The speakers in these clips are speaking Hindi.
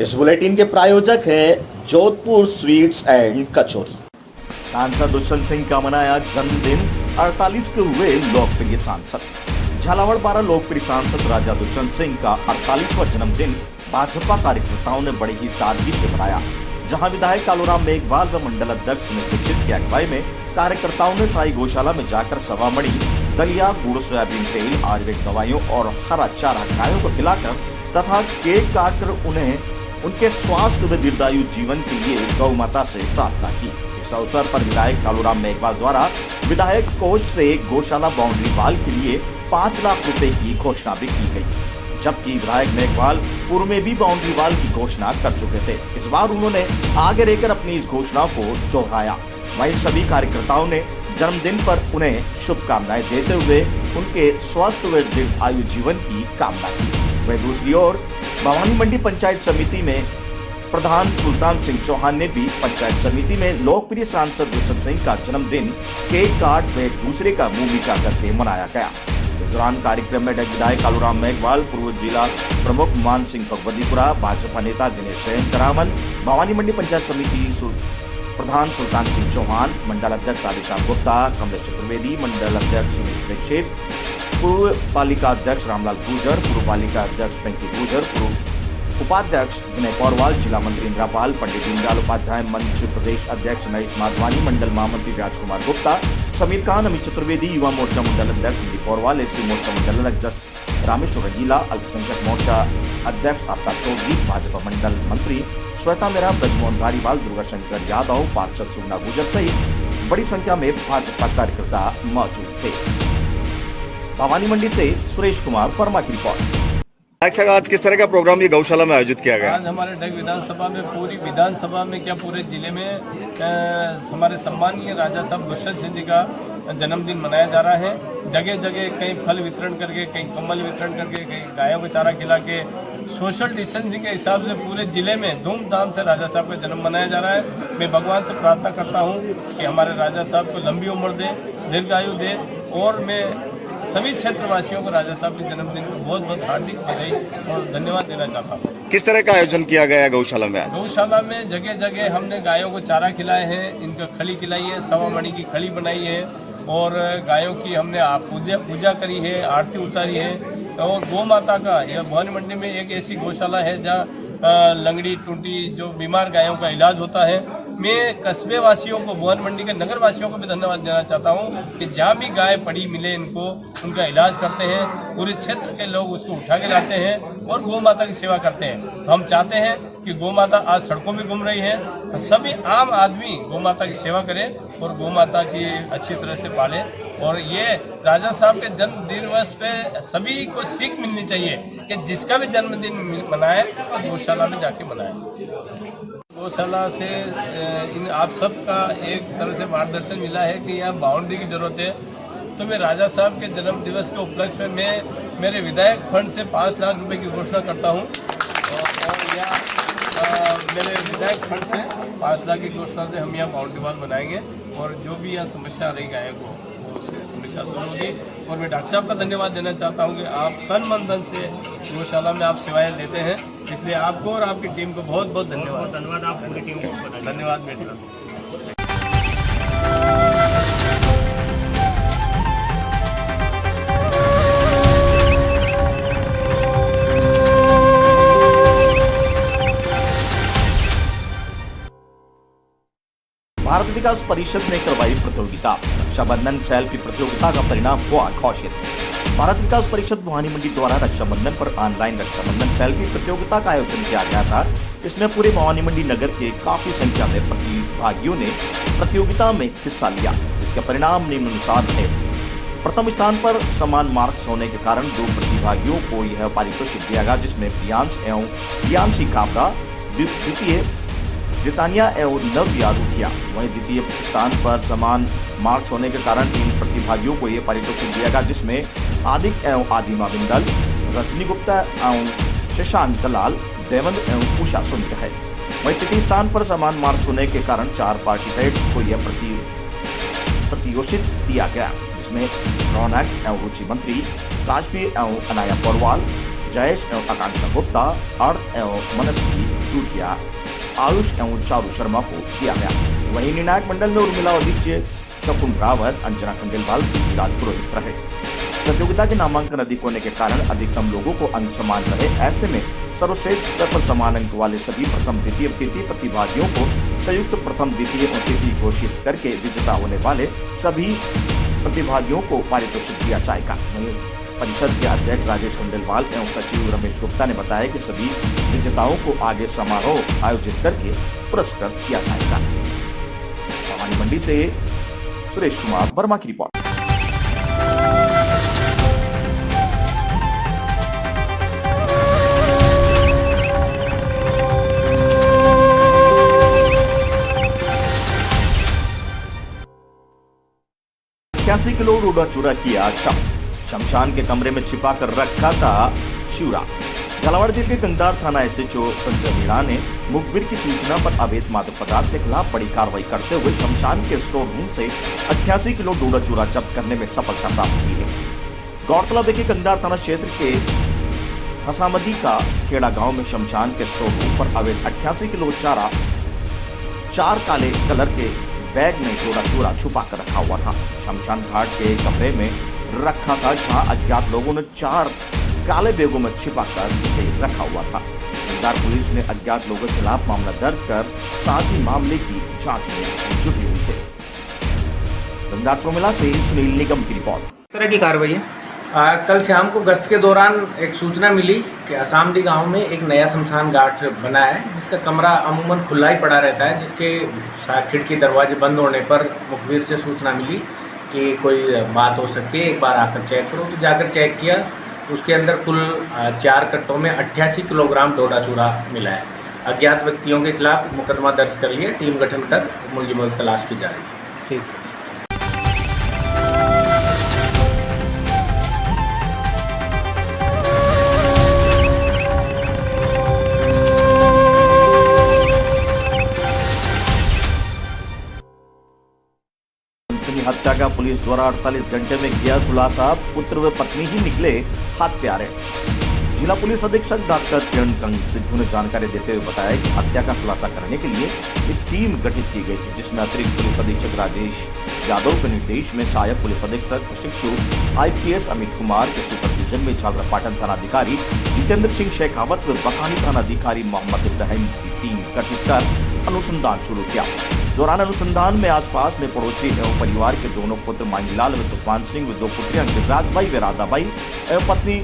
इस बुलेटिन के प्रायोजक हैं जोधपुर स्वीट्स एंड कचौरी। सांसद दुष्यंत सिंह का मनाया जन्मदिन। 48 के हुए लोकप्रिय सांसद। झालावाड़ 12 लोकप्रिय सांसद राजा दुष्यंत सिंह का 48वां जन्मदिन भाजपा कार्यकर्ताओं ने बड़ी ही सादगी से मनाया। जहां विधायक कालूराम मेघवाल व मंडल अध्यक्ष सुनील दीक्षित की अगुवाई में कार्यकर्ताओं ने साई गौशाला में जाकर सवा मणि, दलिया, गुड़, सोयाबीन तेल, आयुर्वेद दवाइयों और हरा चारा गायों को खिलाकर तथा केक काटकर उन्हें उनके स्वास्थ्य व दीर्घायु जीवन के लिए गौ माता से प्रार्थना की। इस अवसर पर विधायक कालूराम मेघवाल द्वारा विधायक कोष से गौशाला बाउंड्री वाल के लिए 5 लाख रुपए की घोषणा भी की गई, जबकि विधायक मेघवाल पूर्व में भी बाउंड्री वाल की घोषणा कर चुके थे। इस बार उन्होंने आगे रहकर अपनी इस घोषणा को दोहराया। वहीं सभी कार्यकर्ताओं ने जन्मदिन पर उन्हें शुभकामनाएं देते हुए उनके स्वस्थ व दीर्घायु जीवन की कामना की। वहीं दूसरी ओर भवानी मंडी पंचायत समिति में प्रधान सुल्तान सिंह चौहान ने भी पंचायत समिति में लोकप्रिय सांसद दुष्यंत सिंह का जन्मदिन केक काट व दूसरे का मुंह मीठा करके मनाया गया। इस दौरान कार्यक्रम में विधायक कालूराम मेघवाल, पूर्व जिला प्रमुख मान सिंह भगवतीपुरा, भाजपा नेता दिनेश जैन करामल, भवानी मंडी पंचायत समिति प्रधान सुल्तान सिंह चौहान, मंडल अध्यक्ष आदिश्याम गुप्ता, कमलेश चतुर्वेदी, मंडल अध्यक्ष सुनील दीक्षित, पूर्व पालिका अध्यक्ष रामलाल गुर्जर, पूर्व पालिका अध्यक्ष पिंकी गुर्जर, पूर्व उपाध्यक्ष विनय पौरवाल, जिला मंत्री इंद्रापाल, पंडित दीनदयाल उपाध्याय मंच प्रदेश अध्यक्ष नईश माधवानी, मंडल महामंत्री राजकुमार गुप्ता, समीर खान, अमित चतुर्वेदी, युवा मोर्चा मंडल अध्यक्ष संदीप पौरवाल, एससी मोर्चा मंडल अध्यक्ष रामेश्वर रंगीला, अल्पसंख्यक मोर्चा अध्यक्ष आफ्ताब चौधरी, भाजपा मंडल मंत्री श्वेता मेहरा, ब्रजमोहन धारीवाल, दुर्गाशंकर यादव, पार्षद सुगना गुर्जर सहित बड़ी संख्या में भाजपा कार्यकर्ता मौजूद थे। भवानी मंडी से सुरेश कुमार वर्मा की रिपोर्ट। आज किस तरह का प्रोग्राम ये गौशाला में आयोजित किया गया? आज हमारे डग विधानसभा में, पूरी विधानसभा में क्या पूरे जिले में हमारे सम्मानीय राजा साहब दुष्यंत सिंह जी का जन्मदिन मनाया जा रहा है। जगह जगह कहीं फल वितरण करके, कहीं कंबल वितरण करके, कहीं गायों को चारा खिला के सोशल डिस्टेंसिंग के हिसाब से पूरे जिले में धूमधाम से राजा साहब का जन्म मनाया जा रहा है। मैं भगवान से प्रार्थना करता हूँ कि हमारे राजा साहब को लंबी उम्र दे, दीर्घायु दे, और मैं सभी क्षेत्रवासियों को राजा साहब के जन्मदिन को बहुत बहुत हार्दिक बधाई और धन्यवाद देना चाहता हूँ। किस तरह का आयोजन किया गया गौशाला में? गौशाला में जगह जगह हमने गायों को चारा खिलाए हैं, इनका खली खिलाई है, सवा मणि की खली बनाई है, और गायों की हमने पूजा करी है, आरती उतारी है। और गौ माता का यह भवानी मंडी में एक ऐसी गौशाला है जहाँ लंगड़ी टूटी जो बीमार गायों का इलाज होता है। मैं कस्बे वासियों को, भवानी मंडी के नगर वासियों को भी धन्यवाद देना चाहता हूँ कि जहाँ भी गाय पड़ी मिले इनको उनका इलाज करते हैं। पूरे क्षेत्र के लोग उसको उठा के लाते हैं और गौ माता की सेवा करते हैं। तो हम चाहते हैं कि गौ माता आज सड़कों में घूम रही है, तो सभी आम आदमी गौ माता की सेवा करें और गौ माता की अच्छी तरह से पालें। और ये राजा साहब के जन्मदिन दिवस पे सभी को सीख मिलनी चाहिए कि जिसका भी जन्मदिन मनाए तो गौशाला में जाके मनाए। गौशाला से इन आप सबका एक तरह से मार्गदर्शन मिला है कि यहाँ बाउंड्री की जरूरत है। तो मैं राजा साहब के जन्म दिवस के उपलक्ष्य में मैं मेरे विधायक फंड से 5 लाख रुपए की घोषणा करता हूँ, और यहाँ मेरे विधायक फंड से 5 लाख की घोषणा से हम यहाँ बाउंड्री वाल बनाएंगे, और जो भी यहाँ समस्या आ रही गायों को समस्या दूर होगी। और मैं डॉक्टर साहब का धन्यवाद देना चाहता हूँ कि आप तन मन धन से गौशाला में आप सेवाएं देते हैं, इसलिए आपको और आपकी टीम को बहुत बहुत धन्यवाद। आप पूरी टीम को धन्यवाद मेरी तरफ से। भारत विकास परिषद ने करवाई प्रतियोगिता। रक्षाबंधन सेल्फी प्रतियोगिता का परिणाम हुआ घोषित। भारत विकास परिषद भवानी मंडी द्वारा रक्षाबंधन पर ऑनलाइन रक्षाबंधन सेल्फी प्रतियोगिता का आयोजन किया गया था। इसमें पूरे भवानी मंडी नगर के काफी संख्या में प्रतिभागियों ने प्रतियोगिता में हिस्सा लिया। इसका परिणाम निम्नानुसार है। प्रथम स्थान पर समान मार्क्स होने के कारण 2 प्रतिभागियों को यह पारितोषिक दिया गया, जिसमें प्रियांश एवं प्रियांशी काबरा, द्वितीय ब्रिटानिया एवं नव यादव। वहीं द्वितीय स्थान पर समान मार्क्स होने के कारण 3 प्रतिभागियों को यह पारितोषिक दिया गया, जिसमें आदिक एवं आदिमा बिंदल, रजनी गुप्ता एवं शशांक दलाल, देवेंद्र एवं उषा सुनिक है। वहीं तृतीय स्थान पर समान मार्क्स होने के कारण 4 पार्टिसिपेंट को यह प्रतियोषित दिया गया, जिसमें रौनक एवं रुचि मंत्री, काशवी एवं अनाया पौरवाल, जयेश एवं आकांक्षा गुप्ता, अर्थ एवं मनस्वी मंजूर किया आयुष एवं चारू शर्मा को दिया गया। वहीं निर्णायक मंडल में उर्मिला अधीक्षक, शकुन रावत, अंजना खंडेलवाल, राजपुरोहित रहे। प्रतियोगिता के नामांकन अधिक होने के कारण अधिकतम लोगों को अंक समान रहे। ऐसे में सर्वश्रेष्ठ स्तर पर समान अंक वाले सभी प्रथम, द्वितीय, तृतीय प्रतिभागियों को संयुक्त प्रथम, द्वितीय और तृतीय घोषित करके विजेता होने वाले सभी प्रतिभागियों को पारितोषिक दिया जाएगा। वहीं परिषद के अध्यक्ष राजेश खंडेलवाल एवं सचिव रमेश गुप्ता ने बताया कि सभी विजेताओं को आगे समारोह आयोजित करके पुरस्कृत किया जाएगा। सामान्य मंडी से सुरेश कुमार वर्मा की रिपोर्ट। किलो डोडा चूरा किया शमशान के कमरे में छिपा कर रखा था चूरा। झालावाड़ जिले के कंगदार थाना एसएचओ संजय मीणा ने मुखबिर की सूचना पर अवैध मादक पदार्थ के खिलाफ बड़ी कार्रवाई करते हुए शमशान के स्टोर रूम से 88 किलो डोडा चूरा जब्त करने में सफलता प्राप्त की है। गौरतलब है कि कंगदार थाना क्षेत्र के हसामदी का खेड़ा गांव में शमशान के स्टोर रूम पर अवैध 88 किलो चारा 4 काले कलर के बैग में डोडा चूरा छुपा कर रखा हुआ था। शमशान घाट के कमरे में रखा था, जहां अज्ञात लोगों ने 4 काले बैगों में छिपा कर इसे रखा हुआ था। कंगदार पुलिस ने अज्ञात लोगों के खिलाफ मामला दर्ज कर साथ ही मामले की जांच में जुटी हुई है। कंगदार चौमिला से सुनील निगम की रिपोर्ट। तरह की कार्रवाई है। कल शाम को गश्त के दौरान एक सूचना मिली कि असामदी गांव में एक नया शमशान घाट बना है, जिसका कमरा अमूमन खुला ही पड़ा रहता है, जिसके खिड़की दरवाजे बंद होने पर मुखबिर से सूचना मिली कि कोई बात हो सकती है, एक बार आकर चेक करो। तो जाकर चेक किया, उसके अंदर कुल 4 कट्टों में 88 किलोग्राम डोडा चूरा मिला है। अज्ञात व्यक्तियों के खिलाफ मुकदमा दर्ज कर लिया, टीम गठन कर मुलजिमों की तलाश की जा रही है। ठीक। हत्या का पुलिस द्वारा 48 घंटे में किया खुलासा, पुत्र व पत्नी ही निकले हत्यारे। जिला पुलिस अधीक्षक डॉक्टर किरण कंग सिद्धू ने जानकारी देते हुए बताया कि हत्या का खुलासा करने के लिए एक टीम गठित की गई थी, जिसमें अतिरिक्त पुलिस अधीक्षक राजेश यादव के निर्देश में सहायक पुलिस अधीक्षक प्रशिक्षु IPS अमित कुमार के सुपरविजन में झालरापाटन थानाधिकारी जितेंद्र सिंह शेखावत व बकानी थानाधिकारी मोहम्मद इब्राहिम की टीम गठित कर अनुसंधान शुरू किया। दौरान अनुसंधान में आसपास में पड़ोसी एवं परिवार के दोनों पुत्र मांगीलाल व तूफान सिंह व 2 पुत्रियां राजबाई व राधाबाई एवं पत्नी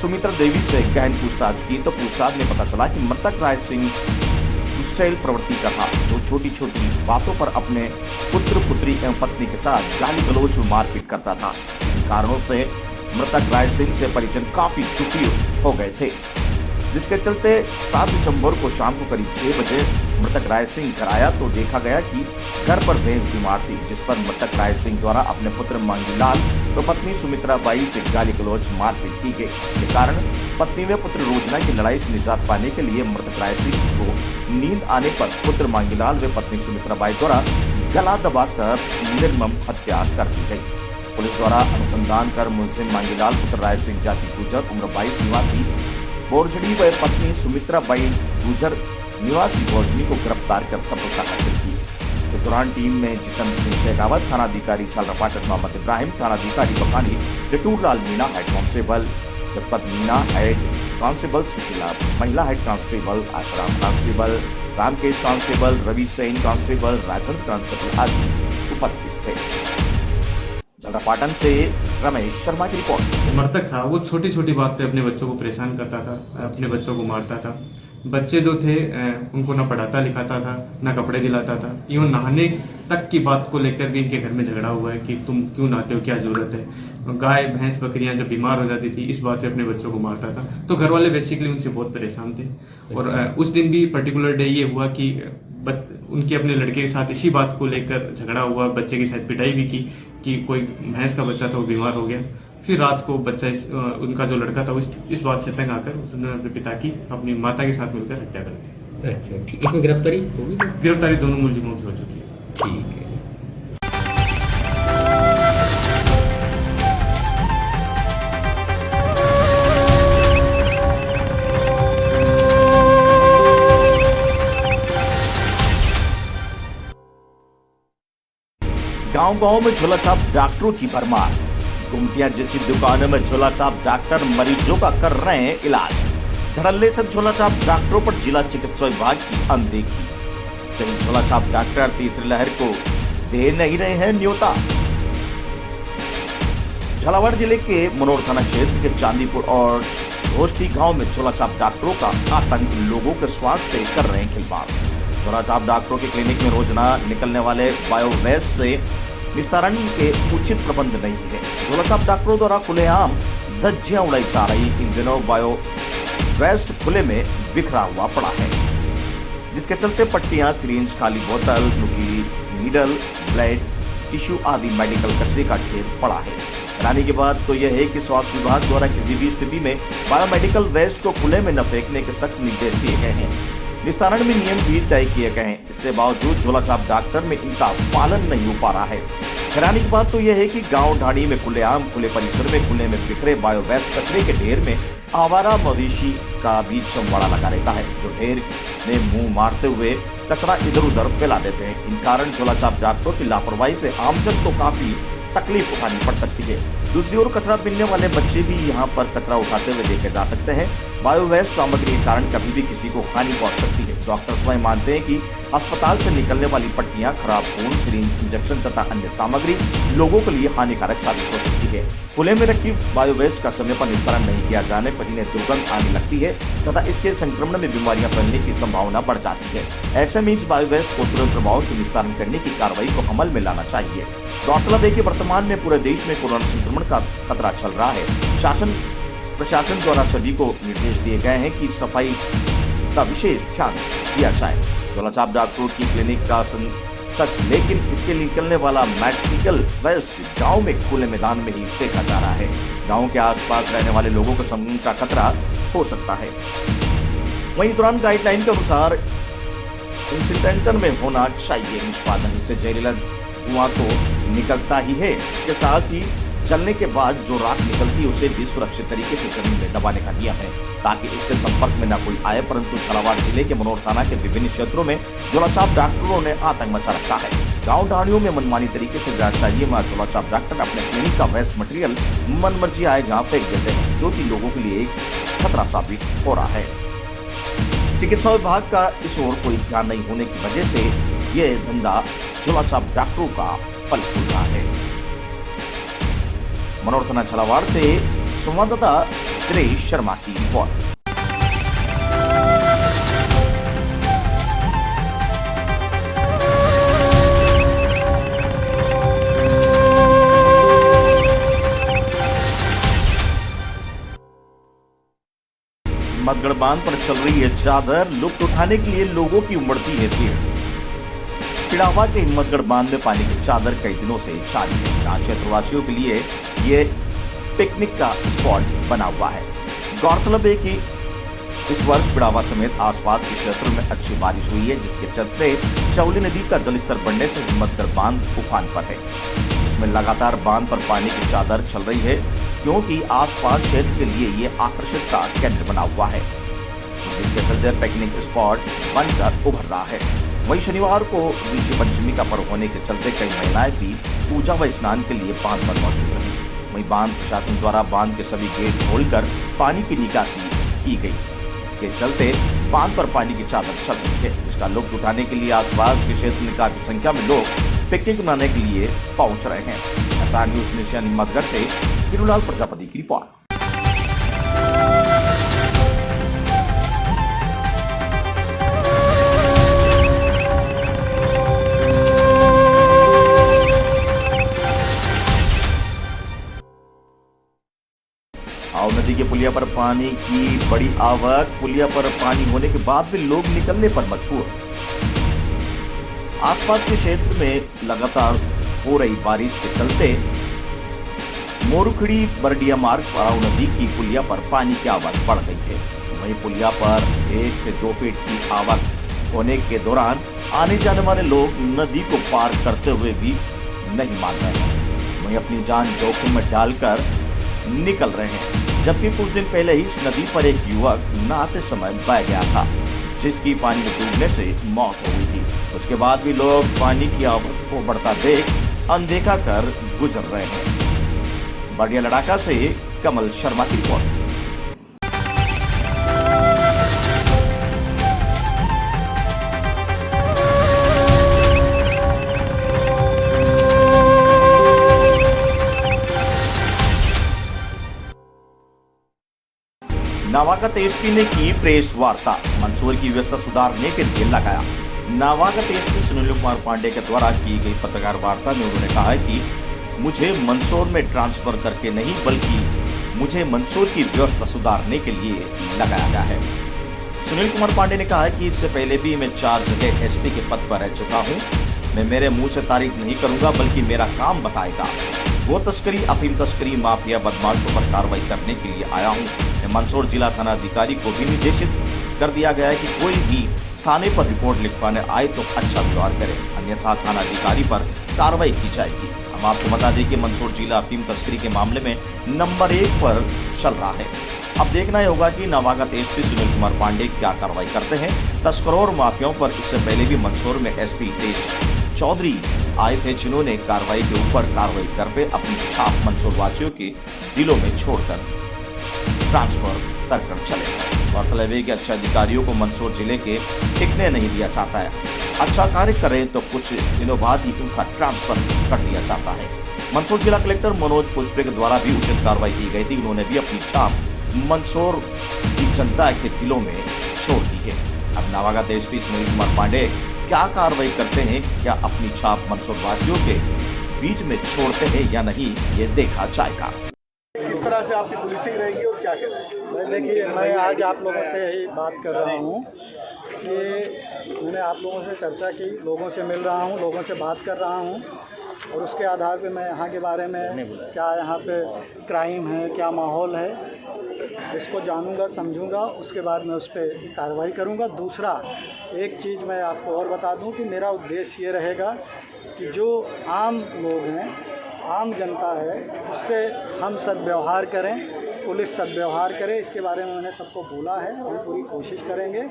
सुमित्रा देवी से गहन पूछताछ की तो पूछताछ में पता चला कि मृतक राय सिंह दुष्चैल प्रवृत्ति का था, जो छोटी छोटी बातों पर अपने पुत्र पुत्री एवं पत्नी के साथ गाली गलौज व मारपीट करता था। इन कारणों से मृतक राय सिंह से परिजन काफी दुखी हो गए थे, जिसके चलते 7 दिसंबर को शाम को करीब 6 बजे मृतक राय सिंह घर आया तो देखा गया कि घर पर भैंस बीमार थी, जिस पर मृतक राय सिंह द्वारा अपने पुत्र मांगीलाल तो पत्नी सुमित्रा बाई से गाली गलौज मारपीट की गई। इसके कारण पत्नी व पुत्र रोजना की लड़ाई से निजात पाने के लिए मृतक राय सिंह को नींद आने पर पुत्र मांगीलाल व पत्नी सुमित्रा बाई द्वारा गला दबाकर निर्मम हत्या कर दी गई। पुलिस द्वारा अनुसंधान कर मुलजिम मांगीलाल पुत्र राय सिंह जाति गुजर उम्र 22 निवासी बोरजड़ी व पत्नी सुमित्रा बाई गुजर निवासी बोरजड़ी को गिरफ्तार कर सफलता हासिल की। इस दौरान टीम में जितेंद्र सिंह शेखावत, थानाधिकारी झालरापाटन मोहम्मद इब्राहिम, थानाधिकारी Bakani Raturlal Meena, head constable Jagpat Meena, head constable Sushila, महिला head constable Asharam constable, Ramkesh constable, Ravi Sain constable, Rajendra constable आदि उपस्थित थे। झालरापाटन से रमेश शर्मा की रिपोर्ट। मृतक था वो छोटी छोटी बात पे अपने बच्चों को परेशान करता था, अपने बच्चों को मारता था। बच्चे जो थे उनको ना पढ़ाता लिखाता था, ना कपड़े दिलाता था। इवन नहाने तक की बात को लेकर भी इनके घर में झगड़ा हुआ है कि तुम क्यों नहाते हो, क्या जरूरत है। गाय भैंस बकरियां जब बीमार हो जाती थी इस बात पे अपने बच्चों को मारता था। तो घर वाले बेसिकली उनसे बहुत परेशान थे। और उस दिन भी पर्टिकुलर डे ये हुआ कि उनके अपने लड़के के साथ इसी बात को लेकर झगड़ा हुआ, बच्चे की शायद पिटाई भी की कि कोई भैंस का बच्चा था वो बीमार हो गया। फिर रात को बच्चा उनका जो लड़का था इस बात से तंग आकर उसने अपने पिता की अपनी माता के साथ मिलकर हत्या कर दी। अच्छा, ठीक। इसमें गिरफ्तारी होगी? गिरफ्तारी दोनों मुलजिमों की हो चुकी है। ठीक है। गांव-गांव में झोलाछाप डॉक्टरों की भरमार। गुमटियां जैसी दुकानों में झोलाछाप डॉक्टर मरीजों का कर रहे हैं इलाज। धड़ल्ले से झोलाछाप डॉक्टरों पर जिला चिकित्सा विभाग की अनदेखी। कहीं झोलाछाप डॉक्टर तीसरी लहर को दे नहीं रहे हैं न्योता। झालावाड़ जिले के मनोर थाना क्षेत्र के चांदीपुर और घोष्टी गांव में झोलाछाप डॉक्टरों का आतंक लोगों के स्वास्थ्य से कर रहे हैं खिलवाड़। झोलाछाप डॉक्टरों के क्लिनिक में रोजाना निकलने वाले बायोवेस्ट से निस्तारण के उचित प्रबंध नहीं है। झोलाछाप डॉक्टरों द्वारा खुलेआम धज्जियां उड़ाई जा रही। इन दिनों बायोवेस्ट खुले में बिखरा हुआ पड़ा है, जिसके चलते पट्टियां, सिरिंज, खाली बोतल, नुकीली नीडल, ब्लड, टिश्यू आदि मेडिकल कचरे का ढेर पड़ा है। हैरानी की बात तो यह है कि स्वास्थ्य विभाग द्वारा किसी भी स्थिति में बायोमेडिकल वेस्ट को खुले में न फेंकने के सख्त निर्देश दिए गए हैं। निस्तारण में नियम भी तय किए गए हैं। इसके बावजूद झोलाछाप डॉक्टर में इनका पालन नहीं हो पा रहा है। हैरानी की बात तो यह है कि गांव ढाणी में खुलेआम खुले परिसर में खुले में बिखरे बायोवेस्ट कचरे के ढेर में आवारा मवेशी का भी चमवाड़ा लगा रहता है, जो ढेर में मुंह मारते हुए कचरा इधर उधर फैला देते हैं। इन कारण झोलाछाप डॉक्टरों की लापरवाही से आमजन को काफी तकलीफ उठानी पड़ सकती है। दूसरी ओर कचरा बीनने वाले बच्चे भी यहाँ पर कचरा उठाते हुए देखे जा सकते हैं। बायोवेस्ट सामग्री के कारण कभी भी किसी को हानि पहुंच सकती है। डॉक्टर स्वयं मानते हैं कि अस्पताल से निकलने वाली पट्टियां, खराब खून, सिरिंज, इंजेक्शन तथा अन्य सामग्री लोगों के लिए हानिकारक साबित हो सकती है। खुले में रखी बायोवेस्ट का समय पर निस्तारण नहीं किया जाने पर इन्हें दुर्गंध आने लगती है तथा इसके संक्रमण में बीमारियां फैलने की संभावना बढ़ जाती है। ऐसे में इस बायोवेस्ट को तुरंत प्रभाव से निस्तारण करने की कार्रवाई को अमल में लाना चाहिए। गौरतलब है कि वर्तमान में पूरे देश में कोरोना संक्रमण का खतरा चल रहा है। प्रशासन द्वारा सभी को निर्देश दिए गए हैं कि सफाई का विशेष ध्यान दिया जाए। झोलाछाप डॉक्टरों की क्लिनिक का सच, लेकिन इसके निकलने वाला मेडिकल वेस्ट गांव में खुले मैदान में ही फेंका जा रहा है। गांव के आसपास रहने वाले लोगों को संक्रमण का खतरा हो सकता है। वहीं इस दौरान गाइडलाइन के अनुसार इंसिडेंटल में होना चाहिए निष्पादन। इससे जहरीला धुआं तो निकलता ही है, इसके साथ ही जलने के बाद जो राख निकलती है उसे भी सुरक्षित तरीके से जमीन में दबाने का नियम है, ताकि इससे संपर्क में न कोई आए। परंतु झालावाड़ जिले के मनोर थाना के विभिन्न क्षेत्रों में झोलाछाप डॉक्टरों ने आतंक मचा रखा है। गांव ढाणियों में मनमानी तरीके से जांच चाहिए। वहाँ झोलाछाप डॉक्टर अपने क्लिनिक का वेस्ट मटेरियल मन मर्जी आए जहाँ फेंक देते हैं, जो कि लोगों के लिए एक खतरा साबित हो रहा है। चिकित्सा विभाग का इस ओर कोई ध्यान नहीं होने की वजह से ये धंधा झोलाछाप डॉक्टरों का फल फूल रहा है। मनोर थाना झालावाड़ से संवाददाता दिनेश शर्मा की रिपोर्ट। हिम्मतगढ़ बांध पर चल रही है चादर, लुफ्त उठाने के लिए लोगों की उमड़ती है भीड़। पिड़ावा के हिम्मतगढ़ बांध में पानी की चादर कई दिनों से जारी है। जहाँ क्षेत्रवासियों के लिए ये पिकनिक का स्पॉट बना हुआ है। गौरतलब है कि इस वर्ष पिड़ावा समेत आसपास के क्षेत्रों में अच्छी बारिश हुई है, जिसके चलते चौली नदी का जलस्तर बढ़ने से हिम्मतगढ़ बांध उफान पर है। इसमें लगातार बांध पर पानी की चादर चल रही है, क्योंकि आसपास क्षेत्र के लिए ये आकर्षण का केंद्र बना हुआ है, जिसके चलते पिकनिक स्पॉट बनकर उभर रहा है। वहीं शनिवार को ऋषि पंचमी का पर्व होने के चलते कई महिलाएं भी पूजा व स्नान के लिए बांध पर मौजूद रही। वहीं बांध प्रशासन द्वारा बांध के सभी गेट खोलकर पानी की निकासी की गई। इसके चलते बांध पर पानी की चादर चल रही है, जिसका लुत्फ उठाने के लिए आसपास के क्षेत्र में काफी संख्या में लोग पिकनिक मनाने के लिए पहुंच रहे हैं। ऐसा न्यूज नेशन हिम्मतगढ़ से किरूलाल प्रजापति की रिपोर्ट। नदी के पुलिया पर पानी की बड़ी आवक। पुलिया पर पानी होने के बाद भी लोग निकलने पर मजबूर। आसपास के क्षेत्र में लगातार हो रही बारिश के चलते मोरुखड़ी बरडिया मार्ग पड़ाव नदी की पुलिया पर पानी की आवक बढ़ गई है। वहीं पुलिया पर 1 से 2 फीट की आवक होने के दौरान आने जाने वाले लोग नदी को पार करते हुए भी नहीं मान रहे हैं। वहीं अपनी जान जोखिम में डालकर निकल रहे हैं। जबकि कुछ दिन पहले ही इस नदी पर एक युवक नहाते समय बह गया था, जिसकी पानी में डूबने से मौत हो गई थी। उसके बाद भी लोग पानी की आवक को बढ़ता देख अनदेखा कर गुजर रहे हैं। बड़िया लड़ाका से कमल शर्मा की रिपोर्ट। नवागत एसपी ने की प्रेस वार्ता, मंदसौर की व्यवस्था सुधारने के लिए लगाया। नवागत एसपी सुनील कुमार पांडे के द्वारा की गई पत्रकार वार्ता में उन्होंने कहा कि मुझे मंदसौर में ट्रांसफर करके नहीं बल्कि मुझे मंदसौर की व्यवस्था सुधारने के लिए लगाया गया है। सुनील कुमार पांडे ने कहा कि इससे पहले भी मैं 4 जगह एसपी के पद पर रह चुका हूं। मैं मेरे मुंह से तारीफ नहीं करूंगा बल्कि मेरा काम बताएगा। वो तस्करी, अफीम तस्करी, माफिया, बदमाशों पर कार्रवाई करने के लिए आया हूं। मंदसौर जिला थाना अधिकारी को भी निर्देशित कर दिया गया है कि कोई भी थाने पर रिपोर्ट लिखवाने आए तो अच्छा व्यवहार करे, अन्यथा थाना अधिकारी पर कार्रवाई की जाएगी। हम आपको बता दें कि मंदसौर जिला अफीम तस्करी के मामले में नंबर 1 पर चल रहा है। अब देखना ही होगा कि नवागत एसपी सुनील कुमार पांडे क्या कार्रवाई करते हैं। तस्करों और माफियाओं पर इससे पहले भी मंदसौर में एसपी तेज चौधरी आए थे, जिन्होंने कार्रवाई के ऊपर कार्रवाई करके अपनी छाप मंदसौर वासियों के दिलों में छोड़कर ट्रांसफर कर चले गए। गौरतलब है कि अच्छे अधिकारियों को मंदसौर जिले के टिकने नहीं दिया जाता है। अच्छा कार्य करें तो कुछ दिनों बाद ही उनका ट्रांसफर कर दिया जाता है। मंदसौर जिला कलेक्टर मनोज पुष्पे के द्वारा भी उचित कार्रवाई की गई थी। उन्होंने भी अपनी छाप मंदसौर की जनता के दिलों में छोड़ दी है। अब नवागत एसपी सुनील कुमार पांडे क्या कार्रवाई करते हैं, क्या अपनी छाप मंदसौर वासियों के बीच में छोड़ते हैं या नहीं, ये देखा जाएगा। किस तरह से आपकी पुलिसिंग रहेगी और क्या करेंगे? देखिए, मैं आज आप लोगों से यही बात कर रहा हूँ कि मैंने आप लोगों से चर्चा की, लोगों से मिल रहा हूँ, लोगों से बात कर रहा हूँ और उसके आधार पे मैं यहाँ के बारे में क्या यहाँ पे क्राइम है, क्या माहौल है, इसको जानूंगा, समझूंगा, उसके बाद मैं उस पर कार्रवाई करूंगा। दूसरा एक चीज़ मैं आपको और बता दूं कि मेरा उद्देश्य ये रहेगा कि जो आम लोग हैं, आम जनता है, उससे हम सद्व्यवहार करें, पुलिस सद्व्यवहार करे। इसके बारे में मैंने सबको बोला है, हम पूरी कोशिश करेंगे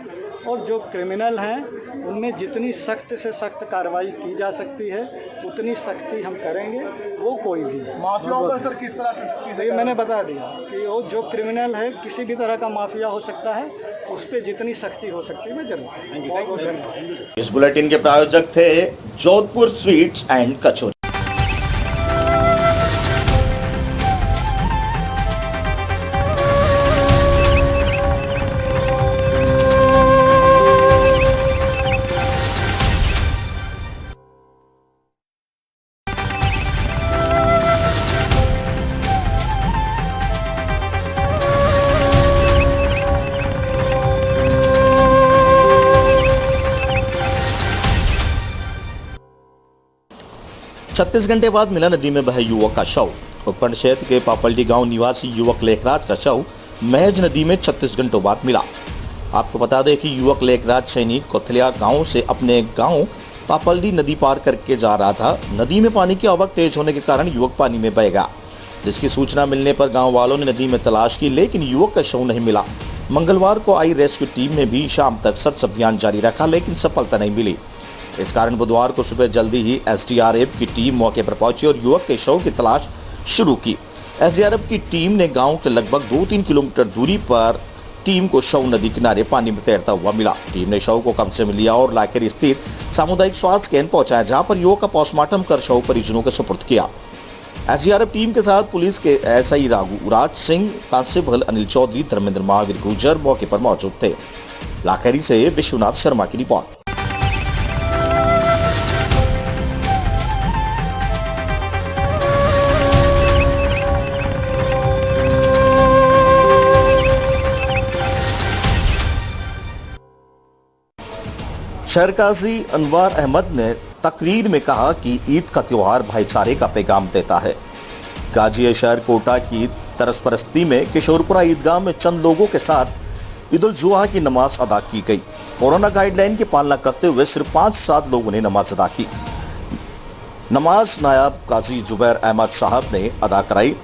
और जो क्रिमिनल हैं उनमें जितनी सख्त से सख्त कार्रवाई की जा सकती है उतनी सख्ती हम करेंगे। वो कोई भी माफियाओं पर सर किस तरह से ये मैंने बता दिया कि वो जो क्रिमिनल है, किसी भी तरह का माफिया हो सकता है, उस पर जितनी सख्ती हो सकती है मैं जरूर। इस बुलेटिन के प्रायोजक थे जोधपुर स्वीट्स एंड कचौरी। छत्तीस घंटे बाद मिला नदी में बहे युवक का शव। उपखंड क्षेत्र के पापल्डी गांव निवासी युवक लेखराज का शव महज नदी में 36 घंटों बाद मिला। आपको बता दें कि युवक लेखराज सैनी कोथलिया गांव से अपने गांव पापल्डी नदी पार करके जा रहा था। नदी में पानी की आवक तेज होने के कारण युवक पानी में बह गया, जिसकी सूचना मिलने पर गाँव वालों ने नदी में तलाश की, लेकिन युवक का शव नहीं मिला। मंगलवार को आई रेस्क्यू टीम ने भी शाम तक सर्च अभियान जारी रखा, लेकिन सफलता नहीं मिली। इस कारण बुधवार को सुबह जल्दी ही एसडीआरएफ की टीम मौके पर पहुंची और युवक के शव की तलाश शुरू की। एसडीआरएफ की टीम ने गांव के लगभग 2-3 किलोमीटर दूरी पर टीम को शव नदी किनारे पानी में तैरता हुआ मिला। टीम ने शव को कब्जे में लिया और लाखेरी स्थित सामुदायिक स्वास्थ्य केंद्र पहुंचाया, जहां पर युवक का पोस्टमार्टम कर शव परिजनों के सुपुर्द किया। एसडीआरएफ टीम के साथ पुलिस के एसआई राघुराज सिंह, कांस्टेबल अनिल चौधरी, धर्मेंद्र महावीर गुर्जर मौके पर मौजूद थे। लाखेरी से विश्वनाथ शर्मा की रिपोर्ट। शहर काजी अनवार अहमद ने तकरीर में कहा कि ईद का त्यौहार भाईचारे का पैगाम देता है। गाजी शहर कोटा की तरसपरस्ती में किशोरपुरा ईदगाह में चंद लोगों के साथ ईद उल जुहा की नमाज अदा की गई। कोरोना गाइडलाइन की पालना करते हुए सिर्फ 5-7 लोगों ने नमाज अदा की। नमाज नायब काजी जुबैर अहमद साहब ने अदा कराई।